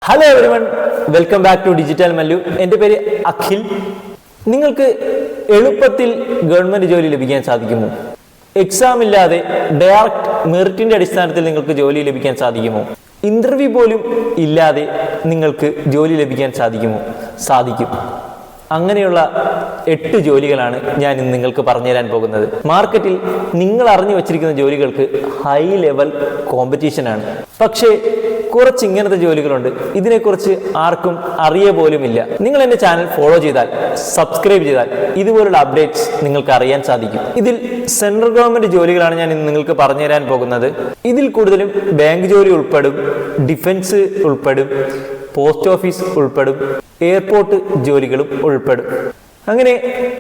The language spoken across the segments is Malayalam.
Hello everyone, welcome back to digital Mallu. എൻ്റെ പേര് അഖിൽ. നിങ്ങൾക്ക് എളുപ്പത്തിൽ ഗവൺമെൻറ് ജോലി ലഭിക്കാൻ സാധിക്കുമോ? എക്സാം ഇല്ലാതെ ഡയറക്റ്റ് മെറിറ്റിൻ്റെ അടിസ്ഥാനത്തിൽ നിങ്ങൾക്ക് ജോലി ലഭിക്കാൻ സാധിക്കുമോ? ഇൻ്റർവ്യൂ പോലും ഇല്ലാതെ നിങ്ങൾക്ക് ജോലി ലഭിക്കാൻ സാധിക്കുമോ? സാധിക്കും. അങ്ങനെയുള്ള 8 ജോലികളാണ് ഞാൻ ഇന്ന് നിങ്ങൾക്ക് പറഞ്ഞു തരാൻ പോകുന്നത്. മാർക്കറ്റിൽ നിങ്ങൾ അറിഞ്ഞു വച്ചിരിക്കുന്ന ജോലികൾക്ക് ഹൈ ലെവൽ കോമ്പറ്റീഷനാണ്. പക്ഷേ കുറച്ച് ഇങ്ങനത്തെ ജോലികളുണ്ട്, ഇതിനെക്കുറിച്ച് ആർക്കും അറിയ പോലുമില്ല. നിങ്ങൾ എൻ്റെ ചാനൽ ഫോളോ ചെയ്താൽ, സബ്സ്ക്രൈബ് ചെയ്താൽ ഇതുപോലുള്ള അപ്ഡേറ്റ്സ് നിങ്ങൾക്ക് അറിയാൻ സാധിക്കും. ഇതിൽ സെൻട്രൽ ഗവൺമെൻറ് ജോലികളാണ് ഞാൻ ഇന്ന് നിങ്ങൾക്ക് പറഞ്ഞു തരാൻ പോകുന്നത്. ഇതിൽ കൂടുതലും ബാങ്ക് ജോലി ഉൾപ്പെടും, ഡിഫൻസ് ഉൾപ്പെടും, പോസ്റ്റ് ഓഫീസ് ഉൾപ്പെടും, എയർപോർട്ട് ജോലികളും ഉൾപ്പെടും. അങ്ങനെ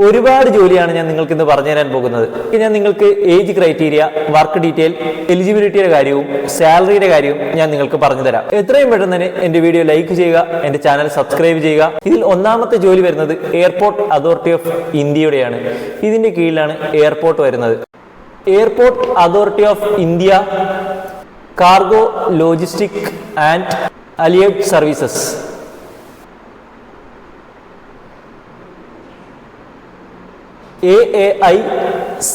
ഒരുപാട് ജോലിയാണ് ഞാൻ നിങ്ങൾക്ക് ഇന്ന് പറഞ്ഞു തരാൻ പോകുന്നത്. ഞാൻ നിങ്ങൾക്ക് ഏജ് ക്രൈറ്റീരിയ, വർക്ക് ഡീറ്റെയിൽ, എലിജിബിലിറ്റിയുടെ കാര്യവും സാലറിയുടെ കാര്യവും ഞാൻ നിങ്ങൾക്ക് പറഞ്ഞു തരാം. എത്രയും പെട്ടെന്ന് തന്നെ എൻ്റെ വീഡിയോ ലൈക്ക് ചെയ്യുക, എൻ്റെ ചാനൽ സബ്സ്ക്രൈബ് ചെയ്യുക. ഇതിൽ ഒന്നാമത്തെ ജോലി വരുന്നത് എയർപോർട്ട് അതോറിറ്റി ഓഫ് ഇന്ത്യയുടെയാണ്. ഇതിൻ്റെ കീഴിലാണ് എയർപോർട്ട് വരുന്നത്. Airport authority of India cargo logistic and allied services. AAICLAS.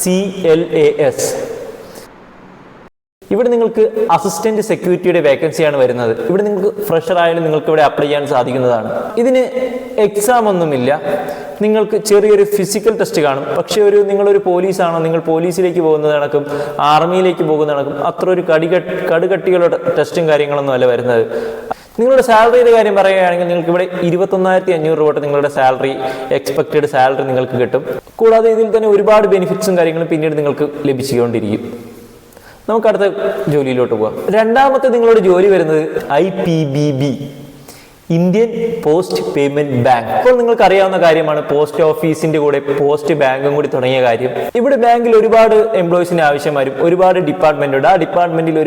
ഇവിടെ നിങ്ങൾക്ക് അസിസ്റ്റന്റ് സെക്യൂരിറ്റിയുടെ വേക്കൻസിയാണ് വരുന്നത്. ഇവിടെ നിങ്ങൾക്ക് ഫ്രഷർ ആയാലും നിങ്ങൾക്ക് ഇവിടെ അപ്ലൈ ചെയ്യാൻ സാധിക്കുന്നതാണ്. ഇതിന് എക്സാം ഒന്നുമില്ല. നിങ്ങൾക്ക് ചെറിയൊരു ഫിസിക്കൽ ടെസ്റ്റ് കാണും. പക്ഷേ നിങ്ങളൊരു പോലീസാണോ, നിങ്ങൾ പോലീസിലേക്ക് പോകുന്നത് കണക്കും ആർമിയിലേക്ക് പോകുന്ന കണക്കും അത്ര ഒരു കടുകട്ടികളുടെ ടെസ്റ്റും കാര്യങ്ങളൊന്നും അല്ല വരുന്നത്. നിങ്ങളുടെ സാലറിയുടെ കാര്യം പറയുകയാണെങ്കിൽ നിങ്ങൾക്ക് ഇവിടെ 21,500 രൂപ നിങ്ങളുടെ സാലറി, എക്സ്പെക്റ്റഡ് സാലറി നിങ്ങൾക്ക് കിട്ടും. കൂടാതെ ഇതിൽ തന്നെ ഒരുപാട് ബെനിഫിറ്റ്സും കാര്യങ്ങളും പിന്നീട് നിങ്ങൾക്ക് ലഭിച്ചുകൊണ്ടിരിക്കും. നമുക്ക് അടുത്ത ജോലിയിലോട്ട് പോകാം. രണ്ടാമത്തെ നിങ്ങളുടെ ജോലി വരുന്നത് IPBB, Indian post payment bank. ഇപ്പോൾ നിങ്ങൾക്ക് അറിയാവുന്ന കാര്യമാണ് പോസ്റ്റ് ഓഫീസിന്റെ കൂടെ പോസ്റ്റ് ബാങ്കും കൂടി തുടങ്ങിയ കാര്യം. ഇവിടെ ബാങ്കിൽ ഒരുപാട് എംപ്ലോയീസിന് ആവശ്യം വരും. ഒരുപാട് ഡിപ്പാർട്ട്മെന്റ് ഉണ്ട്. ആ ഡിപ്പാർട്ട്മെന്റിൽ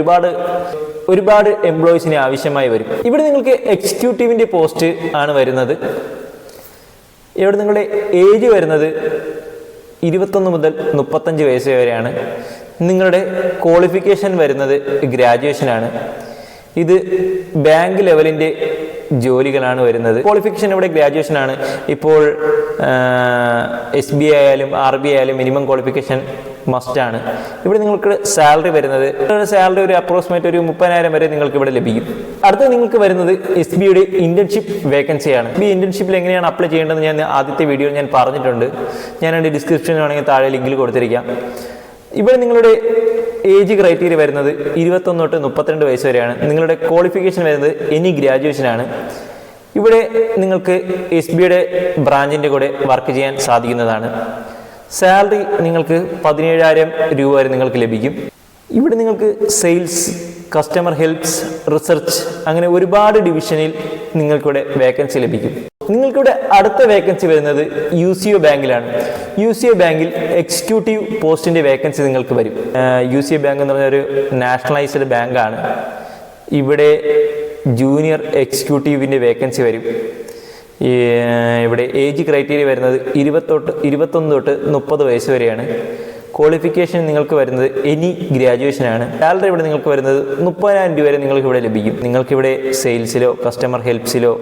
ഒരുപാട് എംപ്ലോയീസിന് ആവശ്യമായി വരും. ഇവിടെ നിങ്ങൾക്ക് എക്സിക്യൂട്ടീവിന്റെ പോസ്റ്റ് ആണ് വരുന്നത്. ഇവിടെ നിങ്ങളുടെ ഏജ് വരുന്നത് 21 മുതൽ 35 വയസ്സ് വരെയാണ്. നിങ്ങളുടെ ക്വാളിഫിക്കേഷൻ വരുന്നത് ഗ്രാജുവേഷനാണ്. ഇത് ബാങ്ക് ലെവലിൻ്റെ ജോലികളാണ് വരുന്നത്. ക്വാളിഫിക്കേഷൻ ഇവിടെ ഗ്രാജുവേഷൻ ആണ്. ഇപ്പോൾ SBI ആയാലും RBI ആയാലും മിനിമം ക്വാളിഫിക്കേഷൻ മസ്റ്റാണ്. ഇവിടെ നിങ്ങൾക്ക് സാലറി വരുന്നത്, സാലറി ഒരു അപ്രോക്സിമേറ്റ് ഒരു 30,000 വരെ നിങ്ങൾക്ക് ഇവിടെ ലഭിക്കും. അടുത്ത നിങ്ങൾക്ക് വരുന്നത് SBIയുടെ ഇന്റേൺഷിപ്പ് വേക്കൻസിയാണ്. ഈ ഇന്റേൺഷിപ്പിൽ എങ്ങനെയാണ് അപ്ലൈ ചെയ്യേണ്ടതെന്ന് ഞാൻ ആദ്യത്തെ വീഡിയോയിൽ ഞാൻ പറഞ്ഞിട്ടുണ്ട്. ഞാൻ എൻ്റെ ഡിസ്ക്രിപ്ഷനിൽ വേണമെങ്കിൽ താഴെ ലിങ്കിൽ കൊടുത്തിരിക്കാം. ഇവിടെ നിങ്ങളുടെ ഏജ് ക്രൈറ്റീരിയ വരുന്നത് 21 തൊട്ട് 32 വയസ്സ് വരെയാണ്. നിങ്ങളുടെ ക്വാളിഫിക്കേഷൻ വരുന്നത് എനി ഗ്രാജുവേഷനാണ്. ഇവിടെ നിങ്ങൾക്ക് SBIയുടെ ബ്രാഞ്ചിൻ്റെ കൂടെ വർക്ക് ചെയ്യാൻ സാധിക്കുന്നതാണ്. സാലറി നിങ്ങൾക്ക് 17,000 രൂപ വരെ നിങ്ങൾക്ക് ലഭിക്കും. ഇവിടെ നിങ്ങൾക്ക് സെയിൽസ്, കസ്റ്റമർ ഹെൽപ്സ്, റിസർച്ച് അങ്ങനെ ഒരുപാട് ഡിവിഷനിൽ നിങ്ങൾക്കിവിടെ വേക്കൻസി ലഭിക്കും. നിങ്ങൾക്കിവിടെ അടുത്ത വേക്കൻസി വരുന്നത് UCO ബാങ്കിലാണ്. UCO ബാങ്കിൽ എക്സിക്യൂട്ടീവ് പോസ്റ്റിൻ്റെ വേക്കൻസി നിങ്ങൾക്ക് വരും. UCO ബാങ്ക് എന്ന് പറഞ്ഞൊരു നാഷണലൈസ്ഡ് ബാങ്കാണ്. ഇവിടെ ജൂനിയർ എക്സിക്യൂട്ടീവിൻ്റെ വേക്കൻസി വരും. ഇവിടെ ഏജ് ക്രൈറ്റീരിയ വരുന്നത് 21 തൊട്ട് 30 വയസ്സ് വരെയാണ്. ക്വാളിഫിക്കേഷൻ നിങ്ങൾക്ക് വരുന്നത് എനി ഗ്രാജുവേഷനാണ്. സാലറി ഇവിടെ നിങ്ങൾക്ക് വരുന്നത് 30,000 രൂപ വരെ നിങ്ങൾക്ക് ഇവിടെ ലഭിക്കും. നിങ്ങൾക്കിവിടെ സെയിൽസിലോ കസ്റ്റമർ ഹെൽപ്സിലോ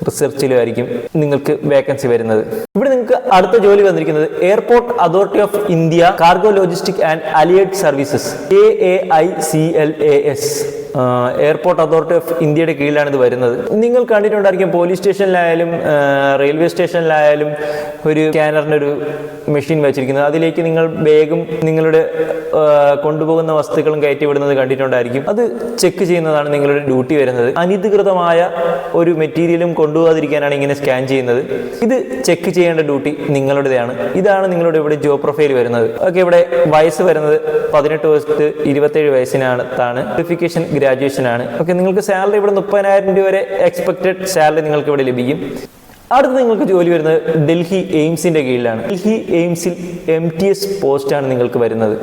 റിസർച്ചിലോ ആയിരിക്കും നിങ്ങൾക്ക് വേക്കൻസി വരുന്നത്. ഇവിടെ നിങ്ങൾക്ക് അടുത്ത ജോലി വന്നിരിക്കുന്നത് airport authority of India cargo logistic and allied services, AAICLAS. Airport authority of ഇന്ത്യയുടെ കീഴിലാണ് ഇത് വരുന്നത്. നിങ്ങൾ കണ്ടിട്ടുണ്ടായിരിക്കും പോലീസ് സ്റ്റേഷനിലായാലും റെയിൽവേ സ്റ്റേഷനിലായാലും ഒരു സ്കാനറിൻ്റെ ഒരു മെഷീൻ വെച്ചിരിക്കുന്നത്. അതിലേക്ക് നിങ്ങൾ ബാഗും നിങ്ങളുടെ കൊണ്ടുപോകുന്ന വസ്തുക്കളും കയറ്റി വിടുന്നത് കണ്ടിട്ടുണ്ടായിരിക്കും. അത് ചെക്ക് ചെയ്യുന്നതാണ് നിങ്ങളുടെ ഡ്യൂട്ടി വരുന്നത്. അനധികൃതമായ ഒരു മെറ്റീരിയലും കൊണ്ടുപോകാതിരിക്കാനാണ് ഇങ്ങനെ സ്കാൻ ചെയ്യുന്നത്. ഇത് ചെക്ക് ചെയ്യേണ്ട ഡ്യൂട്ടി നിങ്ങളുടേതാണ്. ഇതാണ് നിങ്ങളുടെ ഇവിടെ ജോബ് പ്രൊഫൈൽ വരുന്നത്. ഓക്കെ, ഇവിടെ വയസ്സ് വരുന്നത് 18 വയസ്സ് 27 വയസ്സിനകത്താണ്. ക്വാളിഫിക്കേഷൻ ഗ്രാജുവേഷൻ ആണ്. ഓക്കെ, നിങ്ങൾക്ക് സാലറി ഇവിടെ 30,000 രൂപ വരെ എക്സ്പെക്റ്റഡ് സാലറി നിങ്ങൾക്ക് ഇവിടെ ലഭിക്കും. അടുത്ത് നിങ്ങൾക്ക് ജോലി വരുന്നത് ഡൽഹി എയിംസിന്റെ കീഴിലാണ്. ഡൽഹി എയിംസിൽ MTS പോസ്റ്റാണ് നിങ്ങൾക്ക് വരുന്നത്.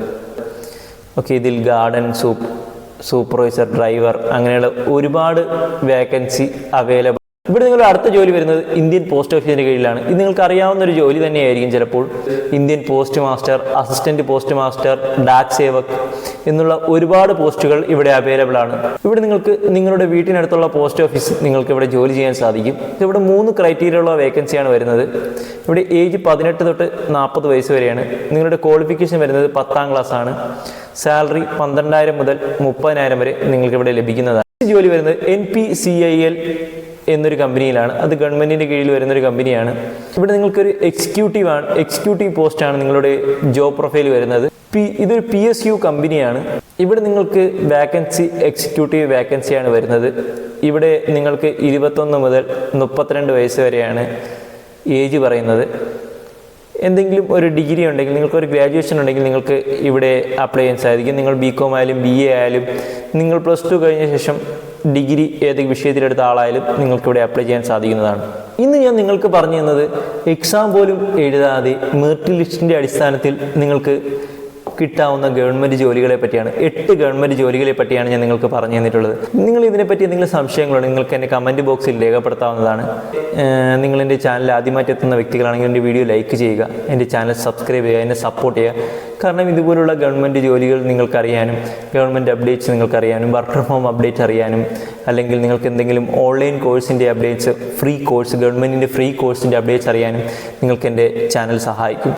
ഓക്കെ, ഇതിൽ ഗാർഡൻ സൂപ്പർവൈസർ, ഡ്രൈവർ അങ്ങനെയുള്ള ഒരുപാട് വേക്കൻസി അവൈലബിൾ. ഇവിടെ നിങ്ങളുടെ അടുത്ത ജോലി വരുന്നത് ഇന്ത്യൻ പോസ്റ്റ് ഓഫീസിന്റെ കീഴിലാണ്. ഇത് നിങ്ങൾക്ക് അറിയാവുന്ന ഒരു ജോലി തന്നെയായിരിക്കും ചിലപ്പോൾ. Indian post master, assistant post master, Dak Sevak എന്നുള്ള ഒരുപാട് പോസ്റ്റുകൾ ഇവിടെ അവൈലബിൾ ആണ്. ഇവിടെ നിങ്ങൾക്ക് നിങ്ങളുടെ വീട്ടിനടുത്തുള്ള പോസ്റ്റ് ഓഫീസ് നിങ്ങൾക്ക് ഇവിടെ ജോലി ചെയ്യാൻ സാധിക്കും. ഇവിടെ 3 ക്രൈറ്റീരിയ ഉള്ള വേക്കൻസിയാണ് വരുന്നത്. ഇവിടെ ഏജ് 18 തൊട്ട് 40 വയസ്സ് വരെയാണ്. നിങ്ങളുടെ ക്വാളിഫിക്കേഷൻ വരുന്നത് 10ാം ക്ലാസ് ആണ്. സാലറി 12,000 മുതൽ 30,000 വരെ നിങ്ങൾക്ക് ഇവിടെ ലഭിക്കുന്നതാണ്. ജോലി വരുന്നത് NPCIL എന്നൊരു കമ്പനിയിലാണ്. അത് ഗവൺമെൻറ്റിൻ്റെ കീഴിൽ വരുന്നൊരു കമ്പനിയാണ്. ഇവിടെ നിങ്ങൾക്കൊരു എക്സിക്യൂട്ടീവ് പോസ്റ്റാണ് നിങ്ങളുടെ ജോബ് പ്രൊഫൈൽ വരുന്നത്. ഇതൊരു PSU കമ്പനിയാണ്. ഇവിടെ നിങ്ങൾക്ക് വാക്കൻസി എക്സിക്യൂട്ടീവ് വാക്കൻസിയാണ് വരുന്നത്. ഇവിടെ നിങ്ങൾക്ക് 21 മുതൽ 32 വയസ്സ് വരെയാണ് ഏജ് പറയുന്നത്. എന്തെങ്കിലും ഒരു ഡിഗ്രി ഉണ്ടെങ്കിൽ, നിങ്ങൾക്കൊരു ഗ്രാജുവേഷൻ ഉണ്ടെങ്കിൽ നിങ്ങൾക്ക് ഇവിടെ അപ്ലൈ ചെയ്യാൻ സാധിക്കും. നിങ്ങൾ BCom ആയാലും BA ആയാലും, നിങ്ങൾ +2 കഴിഞ്ഞ ശേഷം ഡിഗ്രി ഏതെങ്കിലും വിഷയത്തിലെടുത്ത ആളായാലും നിങ്ങൾക്കിവിടെ അപ്ലൈ ചെയ്യാൻ സാധിക്കുന്നതാണ്. ഇന്ന് ഞാൻ നിങ്ങൾക്ക് പറഞ്ഞു തന്നത് എക്സാം പോലും എഴുതാതെ മെറിറ്റ് ലിസ്റ്റിൻ്റെ അടിസ്ഥാനത്തിൽ നിങ്ങൾക്ക് കിട്ടാവുന്ന ഗവൺമെൻറ് ജോലികളെ പറ്റിയാണ്. 8 ഗവൺമെൻറ് ജോലികളെ പറ്റിയാണ് ഞാൻ നിങ്ങൾക്ക് പറഞ്ഞു തന്നിട്ടുള്ളത്. നിങ്ങൾ ഇതിനെപ്പറ്റി എന്തെങ്കിലും സംശയങ്ങളുണ്ടെങ്കിൽ നിങ്ങൾക്ക് എൻ്റെ കമൻറ്റ് ബോക്സിൽ രേഖപ്പെടുത്താവുന്നതാണ്. നിങ്ങൾ എൻ്റെ ചാനൽ ആദ്യമായിട്ട് എത്തുന്ന വ്യക്തികളാണെങ്കിൽ എൻ്റെ വീഡിയോ ലൈക്ക് ചെയ്യുക, എൻ്റെ ചാനൽ സബ്സ്ക്രൈബ് ചെയ്യുക, എന്നെ സപ്പോർട്ട് ചെയ്യുക. കാരണം ഇതുപോലുള്ള ഗവൺമെൻറ് ജോലികൾ നിങ്ങൾക്കറിയാനും, ഗവൺമെൻറ് അപ്ഡേറ്റ്സ് നിങ്ങൾക്കറിയാനും, വർക്ക് ഫ്രം ഹോം അപ്ഡേറ്റ് അറിയാനും, അല്ലെങ്കിൽ നിങ്ങൾക്ക് എന്തെങ്കിലും ഓൺലൈൻ കോഴ്സിൻ്റെ അപ്ഡേറ്റ്സ്, ഫ്രീ കോഴ്സ്, ഗവൺമെൻറ്റിൻ്റെ ഫ്രീ കോഴ്സിൻ്റെ അപ്ഡേറ്റ്സ് അറിയാനും നിങ്ങൾക്ക് എൻ്റെ ചാനൽ സഹായിക്കും.